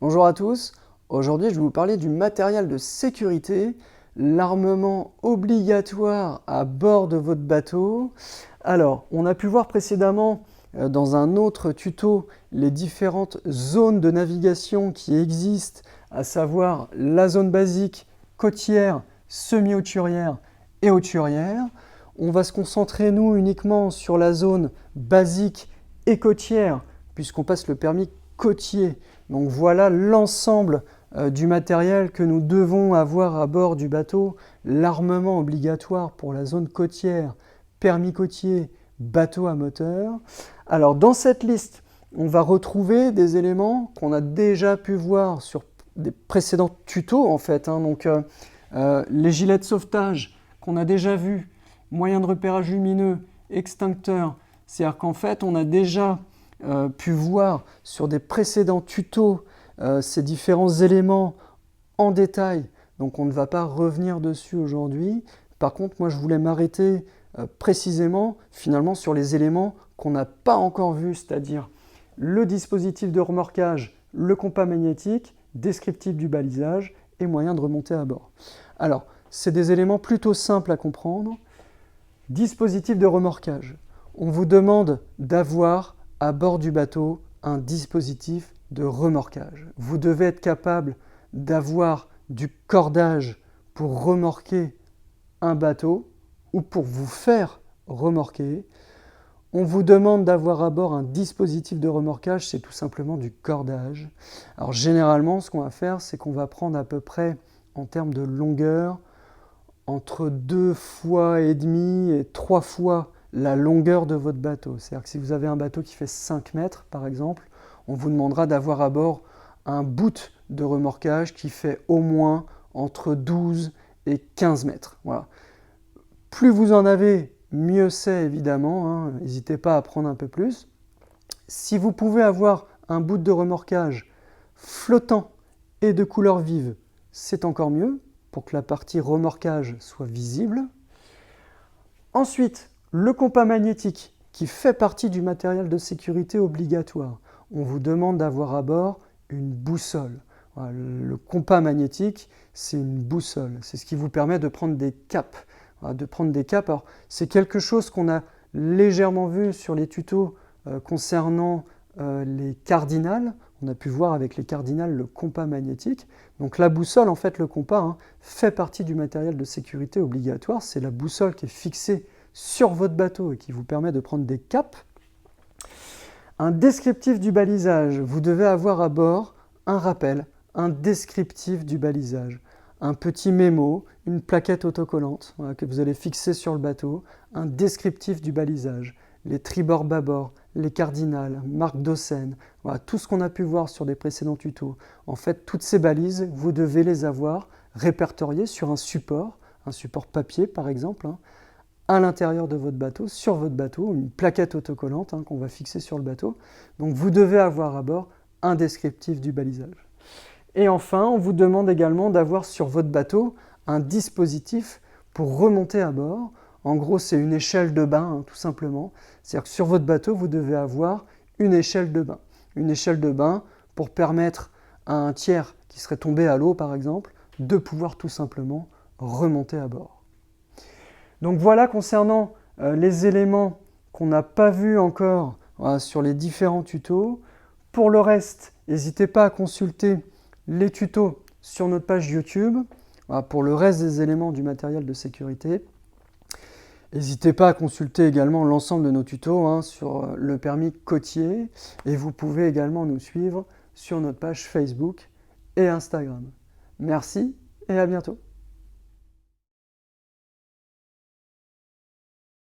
Bonjour à tous, aujourd'hui je vais vous parler du matériel de sécurité, l'armement obligatoire à bord de votre bateau. Alors, on a pu voir précédemment dans un autre tuto les différentes zones de navigation qui existent, à savoir la zone basique, côtière, semi-hauturière et hauturière. On va se concentrer nous uniquement sur la zone basique et côtière, puisqu'on passe le permis côtier. Donc voilà l'ensemble du matériel que nous devons avoir à bord du bateau, l'armement obligatoire pour la zone côtière, permis côtier, bateau à moteur. Alors dans cette liste, on va retrouver des éléments qu'on a déjà pu voir sur des précédents tutos en fait. Donc les gilets de sauvetage qu'on a déjà vus, moyens de repérage lumineux, extincteurs. C'est-à-dire qu'en fait, on a déjà pu voir sur des précédents tutos ces différents éléments en détail. Donc on ne va pas revenir dessus aujourd'hui. Par contre, moi je voulais m'arrêter précisément finalement sur les éléments qu'on n'a pas encore vus, c'est-à-dire le dispositif de remorquage, le compas magnétique, descriptif du balisage et moyen de remonter à bord. Alors, c'est des éléments plutôt simples à comprendre. Dispositif de remorquage. On vous demande d'avoir à bord du bateau un dispositif de remorquage. Vous devez être capable d'avoir du cordage pour remorquer un bateau ou pour vous faire remorquer. On vous demande d'avoir à bord un dispositif de remorquage, c'est tout simplement du cordage. Alors généralement, ce qu'on va faire, c'est qu'on va prendre à peu près, en termes de longueur, entre 2 fois et demi et 3 fois la longueur de votre bateau. C'est-à-dire que si vous avez un bateau qui fait 5 mètres, par exemple, on vous demandera d'avoir à bord un bout de remorquage qui fait au moins entre 12 et 15 mètres. Voilà. Plus vous en avez, mieux c'est évidemment. N'hésitez pas à prendre un peu plus. Si vous pouvez avoir un bout de remorquage flottant et de couleur vive, c'est encore mieux pour que la partie remorquage soit visible. Ensuite, le compas magnétique qui fait partie du matériel de sécurité obligatoire. On vous demande d'avoir à bord une boussole. Voilà, le compas magnétique, c'est une boussole. C'est ce qui vous permet de prendre des caps. Voilà, Alors, c'est quelque chose qu'on a légèrement vu sur les tutos concernant les cardinales. On a pu voir avec les cardinales le compas magnétique. Donc la boussole, en fait, le compas, fait partie du matériel de sécurité obligatoire. C'est la boussole qui est fixée sur votre bateau et qui vous permet de prendre des caps. Un descriptif du balisage. Vous devez avoir à bord un rappel, un descriptif du balisage. Un petit mémo, une plaquette autocollante que vous allez fixer sur le bateau, un descriptif du balisage, les tribord-bâbord, les cardinales, marques d'Osen, voilà, tout ce qu'on a pu voir sur des précédents tutos. En fait, toutes ces balises, vous devez les avoir répertoriées sur un support papier par exemple, à l'intérieur de votre bateau, sur votre bateau, une plaquette autocollante qu'on va fixer sur le bateau. Donc vous devez avoir à bord un descriptif du balisage. Et enfin, on vous demande également d'avoir sur votre bateau un dispositif pour remonter à bord. En gros, c'est une échelle de bain, tout simplement. C'est-à-dire que sur votre bateau, vous devez avoir une échelle de bain. Une échelle de bain pour permettre à un tiers qui serait tombé à l'eau, par exemple, de pouvoir tout simplement remonter à bord. Donc voilà concernant les éléments qu'on n'a pas vus encore sur les différents tutos. Pour le reste, n'hésitez pas à consulter les tutos sur notre page YouTube pour le reste des éléments du matériel de sécurité. N'hésitez pas à consulter également l'ensemble de nos tutos sur le permis côtier et vous pouvez également nous suivre sur notre page Facebook et Instagram. Merci et à bientôt.